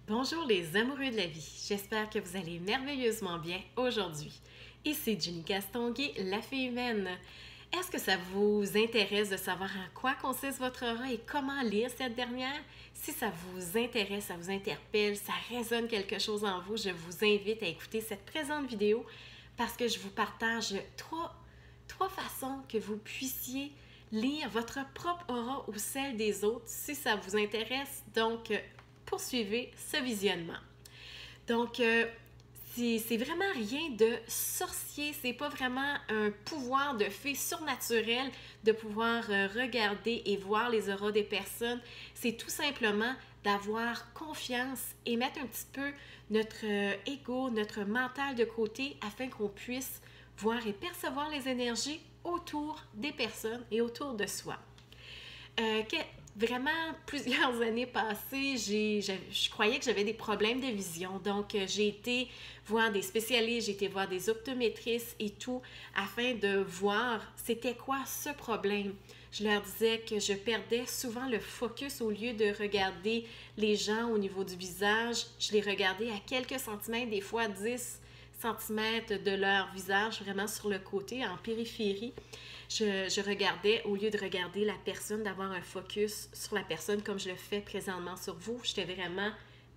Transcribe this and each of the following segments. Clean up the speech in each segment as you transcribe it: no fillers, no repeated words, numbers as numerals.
Bonjour les amoureux de la vie, j'espère que vous allez merveilleusement bien aujourd'hui. Ici Jenny Castonguay, la fée humaine. Est-ce que ça vous intéresse de savoir en quoi consiste votre aura et comment lire cette dernière? Si ça vous intéresse, ça vous interpelle, ça résonne quelque chose en vous, je vous invite à écouter cette présente vidéo parce que je vous partage trois façons que vous puissiez lire votre propre aura ou celle des autres si ça vous intéresse. Donc, poursuivez ce visionnement. Donc, c'est vraiment rien de sorcier, c'est pas vraiment un pouvoir de fée surnaturel de pouvoir regarder et voir les auras des personnes. C'est tout simplement d'avoir confiance et mettre un petit peu notre ego, notre mental de côté afin qu'on puisse voir et percevoir les énergies autour des personnes et autour de soi. Vraiment, plusieurs années passées, je croyais que j'avais des problèmes de vision. Donc, j'ai été voir des spécialistes, j'ai été voir des optométristes et tout, afin de voir c'était quoi ce problème. Je leur disais que je perdais souvent le focus au lieu de regarder les gens au niveau du visage. Je les regardais à quelques centimètres, des fois 10 centimètres de leur visage, vraiment sur le côté, en périphérie. Je regardais, au lieu de regarder la personne, d'avoir un focus sur la personne comme je le fais présentement sur vous. J'étais vraiment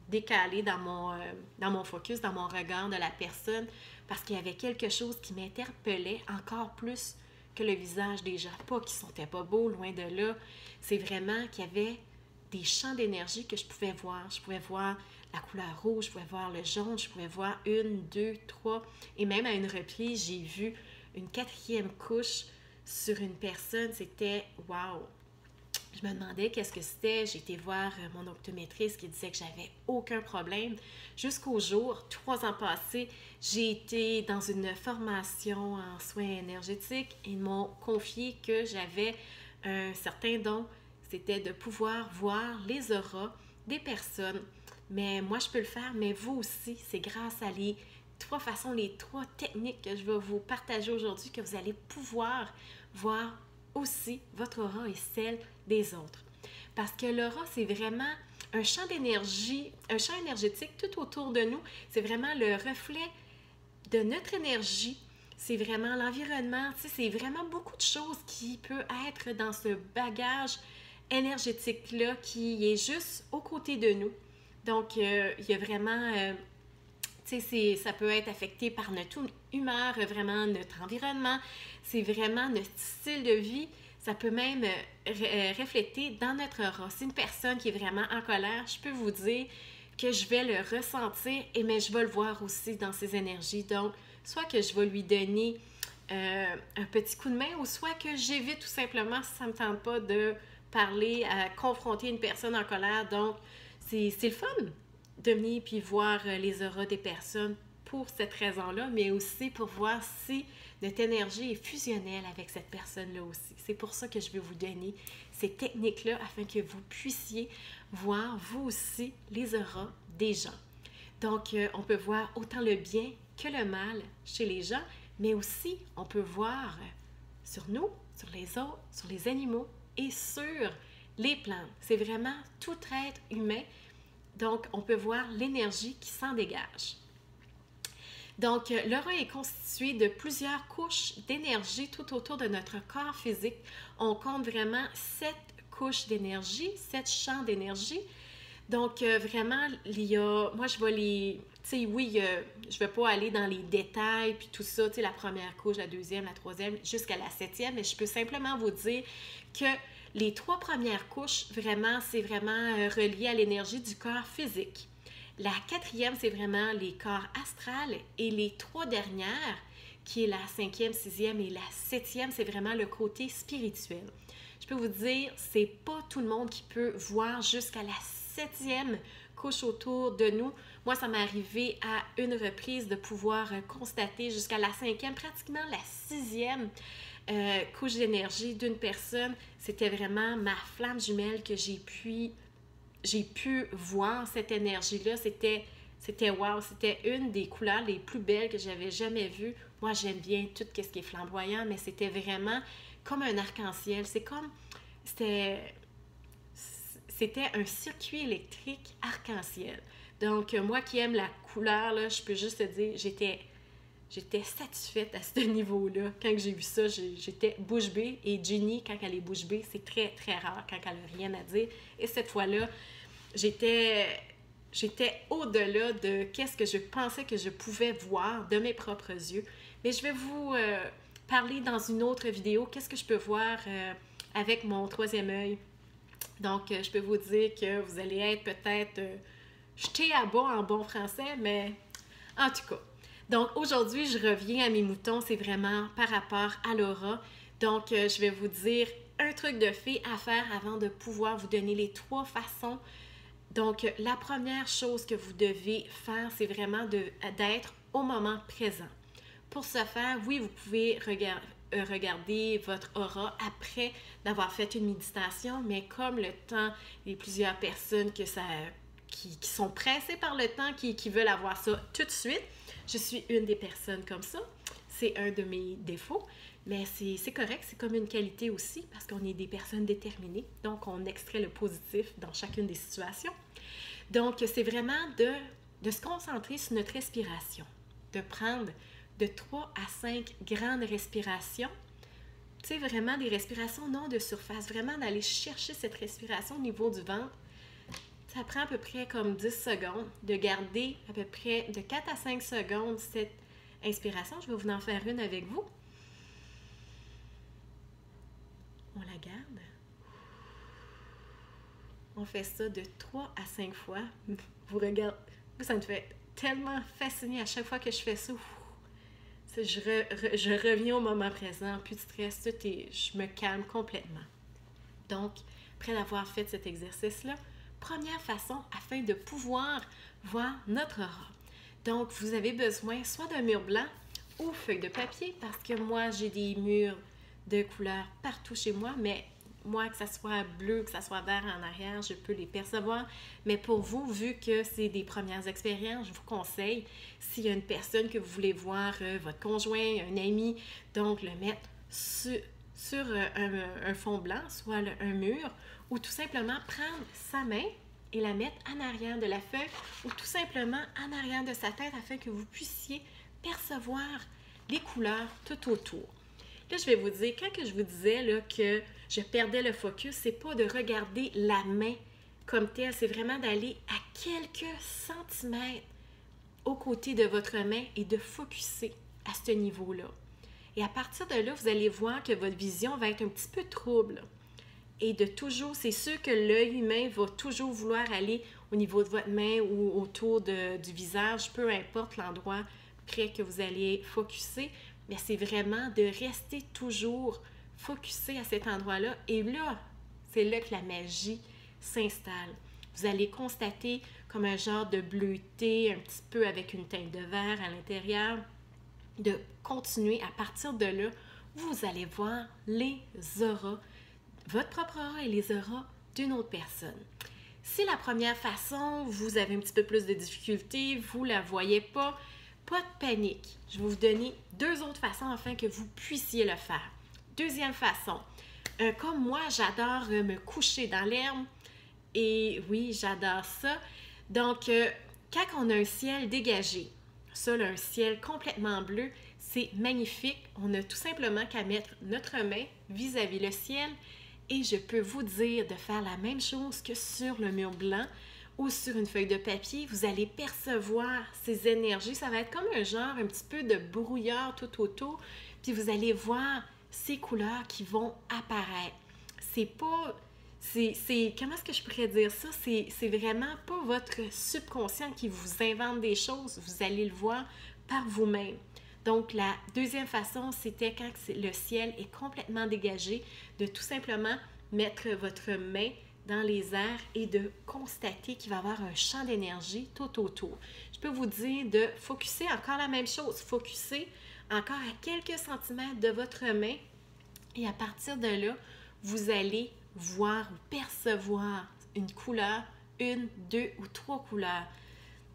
décalée dans mon focus, dans mon regard de la personne parce qu'il y avait quelque chose qui m'interpellait encore plus que le visage des gens. Pas qu'ils ne sentaient pas beaux, loin de là. C'est vraiment qu'il y avait des champs d'énergie que je pouvais voir. Je pouvais voir la couleur rouge, je pouvais voir le jaune, je pouvais voir 1, 2, 3. Et même à une reprise, j'ai vu une 4e couche sur une personne. C'était wow! Je me demandais qu'est-ce que c'était. J'ai été voir mon optométriste qui disait que j'avais aucun problème. Jusqu'au jour, 3 ans passés, j'ai été dans une formation en soins énergétiques et ils m'ont confié que j'avais un certain don. C'était de pouvoir voir les auras des personnes. Mais moi, je peux le faire, mais vous aussi, c'est grâce à les 3 façons, les 3 techniques que je vais vous partager aujourd'hui que vous allez pouvoir voir aussi votre aura et celle des autres. Parce que l'aura, c'est vraiment un champ d'énergie, un champ énergétique tout autour de nous. C'est vraiment le reflet de notre énergie. C'est vraiment l'environnement. Tu sais, c'est vraiment beaucoup de choses qui peut être dans ce bagage énergétique-là qui est juste aux côtés de nous. Donc, il y a vraiment... ça peut être affecté par notre humeur, vraiment notre environnement. C'est vraiment notre style de vie. Ça peut même refléter dans notre aura. C'est une personne qui est vraiment en colère. Je peux vous dire que je vais le ressentir, mais je vais le voir aussi dans ses énergies. Donc, soit que je vais lui donner un petit coup de main, ou soit que j'évite tout simplement si ça ne me tente pas de parler, à confronter une personne en colère. Donc, c'est le fun de venir puis voir les auras des personnes pour cette raison-là, mais aussi pour voir si notre énergie est fusionnelle avec cette personne-là aussi. C'est pour ça que je vais vous donner ces techniques-là afin que vous puissiez voir vous aussi les auras des gens. Donc, on peut voir autant le bien que le mal chez les gens, mais aussi on peut voir sur nous, sur les autres, sur les animaux et sur les plantes. C'est vraiment tout être humain. Donc, on peut voir l'énergie qui s'en dégage. Donc, l'aura est constituée de plusieurs couches d'énergie tout autour de notre corps physique. On compte vraiment 7 couches d'énergie, 7 champs d'énergie. Donc, vraiment, il y a... Moi, je vais les... Tu sais, oui, je ne vais pas aller dans les détails puis tout ça, tu sais, la première couche, la deuxième, la troisième, jusqu'à la 7e, mais je peux simplement vous dire que les 3 premières couches, vraiment, c'est vraiment relié à l'énergie du corps physique. La 4e, c'est vraiment les corps astrales et les 3 dernières, qui est la 5e, 6e et la 7e, c'est vraiment le côté spirituel. Je peux vous dire, c'est pas tout le monde qui peut voir jusqu'à la 7e couche autour de nous. Moi, ça m'est arrivé à une reprise de pouvoir constater jusqu'à la 5e, pratiquement la 6e couche d'énergie d'une personne. C'était vraiment ma flamme jumelle que j'ai pu voir cette énergie-là. C'était wow, c'était une des couleurs les plus belles que j'avais jamais vues. Moi, j'aime bien tout ce qui est flamboyant, mais c'était vraiment comme un arc-en-ciel. C'était un circuit électrique arc-en-ciel. Donc, moi qui aime la couleur, là, je peux juste te dire, j'étais satisfaite à ce niveau-là. Quand j'ai vu ça, j'étais bouche bée. Et Ginny, quand elle est bouche bée, c'est très, très rare quand elle n'a rien à dire. Et cette fois-là, j'étais au-delà de qu'est-ce que je pensais que je pouvais voir de mes propres yeux. Mais je vais vous parler dans une autre vidéo, qu'est-ce que je peux voir avec mon troisième œil. Donc, je peux vous dire que vous allez être peut-être jeté à bas en bon français, mais en tout cas. Donc, aujourd'hui, je reviens à mes moutons, c'est vraiment par rapport à l'aura. Donc, je vais vous dire un truc de fée à faire avant de pouvoir vous donner les 3 façons. Donc, la première chose que vous devez faire, c'est vraiment d'être au moment présent. Pour ce faire, oui, vous pouvez regarder votre aura après d'avoir fait une méditation, mais comme le temps, il y a plusieurs personnes qui sont pressées par le temps, qui veulent avoir ça tout de suite. Je suis une des personnes comme ça. C'est un de mes défauts, mais c'est correct, c'est comme une qualité aussi, parce qu'on est des personnes déterminées, donc on extrait le positif dans chacune des situations. Donc, c'est vraiment de se concentrer sur notre respiration, de prendre de 3 à 5 grandes respirations. Tu sais, vraiment des respirations non de surface, vraiment d'aller chercher cette respiration au niveau du ventre. Ça prend à peu près comme 10 secondes, de garder à peu près de 4 à 5 secondes cette inspiration. Je vais vous en faire une avec vous. On la garde. On fait ça de 3 à 5 fois. Vous regardez, ça me fait tellement fasciner à chaque fois que je fais ça. Je reviens au moment présent, plus de stress, je me calme complètement. Donc, après avoir fait cet exercice-là, première façon afin de pouvoir voir notre aura. Donc, vous avez besoin soit d'un mur blanc ou feuille de papier, parce que moi, j'ai des murs de couleur partout chez moi, mais moi, que ça soit bleu, que ça soit vert en arrière, je peux les percevoir. Mais pour vous, vu que c'est des premières expériences, je vous conseille, s'il y a une personne que vous voulez voir, votre conjoint, un ami, donc le mettre sur un fond blanc, soit un mur, ou tout simplement prendre sa main et la mettre en arrière de la feuille, ou tout simplement en arrière de sa tête, afin que vous puissiez percevoir les couleurs tout autour. Là, je vais vous dire, quand que je vous disais là, que je perdais le focus, c'est pas de regarder la main comme telle, c'est vraiment d'aller à quelques centimètres aux côtés de votre main et de focusser à ce niveau-là. Et à partir de là, vous allez voir que votre vision va être un petit peu trouble. Et de toujours, c'est sûr que l'œil humain va toujours vouloir aller au niveau de votre main ou autour du visage, peu importe l'endroit près que vous allez focuser, mais c'est vraiment de rester toujours focusé à cet endroit-là. Et là, c'est là que la magie s'installe. Vous allez constater comme un genre de bleuté, un petit peu avec une teinte de vert à l'intérieur. De continuer, à partir de là, vous allez voir les auras, votre propre aura et les auras d'une autre personne. Si la première façon, vous avez un petit peu plus de difficulté, vous ne la voyez pas de panique. Je vais vous donner 2 autres façons afin que vous puissiez le faire. Deuxième façon, comme moi, j'adore me coucher dans l'herbe et oui, j'adore ça. Donc, quand on a un ciel dégagé, ça, là, un ciel complètement bleu, c'est magnifique. On a tout simplement qu'à mettre notre main vis-à-vis le ciel et je peux vous dire de faire la même chose que sur le mur blanc ou sur une feuille de papier. Vous allez percevoir ces énergies. Ça va être comme un genre, un petit peu de brouillard tout autour. Puis vous allez voir ces couleurs qui vont apparaître. C'est pas... comment est-ce que je pourrais dire ça? C'est vraiment pas votre subconscient qui vous invente des choses. Vous allez le voir par vous-même. Donc, la deuxième façon, c'était quand le ciel est complètement dégagé, de tout simplement mettre votre main dans les airs et de constater qu'il va y avoir un champ d'énergie tout autour. Je peux vous dire de focuser encore la même chose, focuser encore à quelques centimètres de votre main et à partir de là, vous allez voir ou percevoir une couleur, 1, 2 ou 3 couleurs.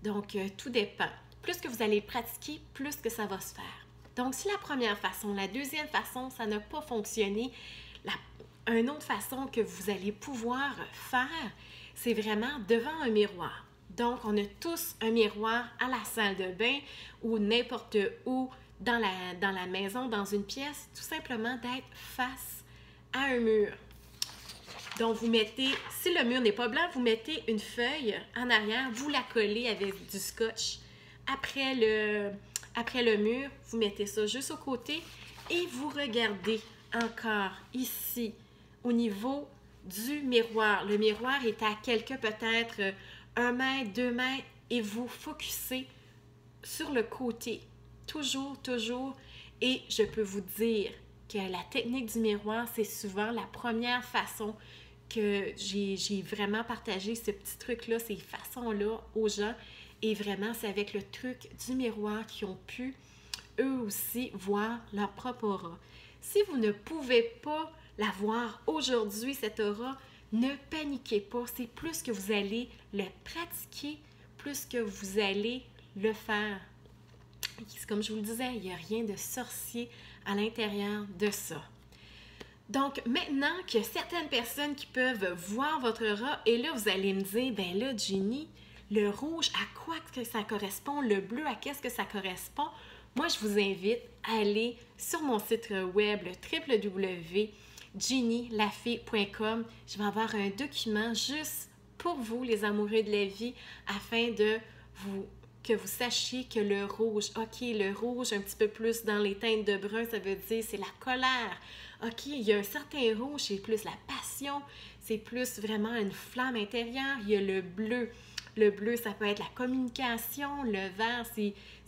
Donc, tout dépend. Plus que vous allez pratiquer, plus que ça va se faire. Donc, si la première façon, la deuxième façon, ça n'a pas fonctionné, une autre façon que vous allez pouvoir faire, c'est vraiment devant un miroir. Donc, on a tous un miroir à la salle de bain ou n'importe où dans la maison, dans une pièce, tout simplement d'être face à un mur. Donc, vous mettez, si le mur n'est pas blanc, vous mettez une feuille en arrière, vous la collez avec du scotch. Après le mur, vous mettez ça juste au côté et vous regardez encore ici au niveau du miroir. Le miroir est à peut-être 1 mètre, 2 mètres et vous focussez sur le côté. Toujours, toujours. Et je peux vous dire que la technique du miroir, c'est souvent la première façon que j'ai vraiment partagé ce petit truc-là, ces façons-là aux gens. Et vraiment, c'est avec le truc du miroir qu'ils ont pu, eux aussi, voir leur propre aura. Si vous ne pouvez pas la voir aujourd'hui, cette aura, ne paniquez pas. C'est plus que vous allez le pratiquer, plus que vous allez le faire. Comme je vous le disais, il n'y a rien de sorcier à l'intérieur de ça. Donc, maintenant qu'il y a certaines personnes qui peuvent voir votre aura, et là, vous allez me dire, ben là, Jenny, le rouge, à quoi que ça correspond? Le bleu, à qu'est-ce que ça correspond? Moi, je vous invite à aller sur mon site web, le www.jennylafille.com. Je vais avoir un document juste pour vous, les amoureux de la vie, afin que vous sachiez que le rouge, OK, le rouge un petit peu plus dans les teintes de brun, ça veut dire c'est la colère. OK, il y a un certain rouge, c'est plus la passion, c'est plus vraiment une flamme intérieure. Il y a le bleu. Le bleu, ça peut être la communication. Le vert,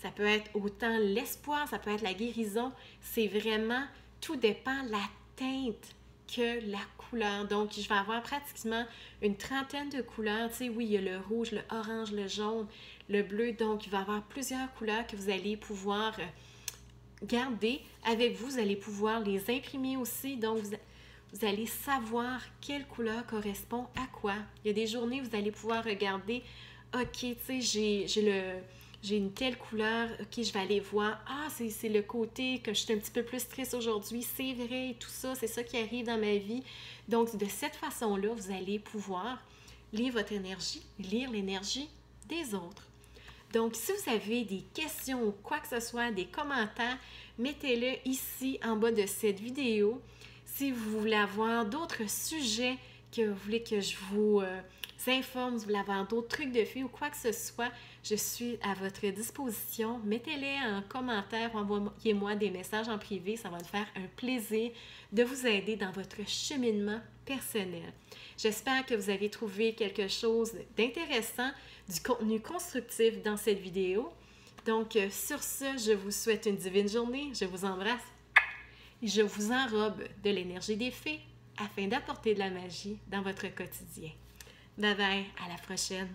ça peut être autant l'espoir, ça peut être la guérison. C'est vraiment, tout dépend de la teinte que la couleur. Donc, je vais avoir pratiquement une trentaine de couleurs. Tu sais, oui, il y a le rouge, le orange, le jaune, le bleu. Donc, il va y avoir plusieurs couleurs que vous allez pouvoir garder avec vous. Vous allez pouvoir les imprimer aussi. Donc, vous allez savoir quelle couleur correspond à quoi. Il y a des journées où vous allez pouvoir regarder, OK, tu sais, j'ai une telle couleur, OK, je vais aller voir, c'est le côté que je suis un petit peu plus triste aujourd'hui, c'est vrai, tout ça, c'est ça qui arrive dans ma vie. Donc, de cette façon-là, vous allez pouvoir lire votre énergie, lire l'énergie des autres. Donc, si vous avez des questions ou quoi que ce soit, des commentaires, mettez-le ici en bas de cette vidéo. Si vous voulez avoir d'autres sujets que vous voulez que je vous informe, si vous voulez avoir d'autres trucs de filles ou quoi que ce soit, je suis à votre disposition. Mettez-les en commentaire ou envoyez-moi des messages en privé. Ça va me faire un plaisir de vous aider dans votre cheminement personnel. J'espère que vous avez trouvé quelque chose d'intéressant, du contenu constructif dans cette vidéo. Donc, sur ce, je vous souhaite une divine journée. Je vous embrasse. Je vous enrobe de l'énergie des fées afin d'apporter de la magie dans votre quotidien. Bye bye, à la prochaine!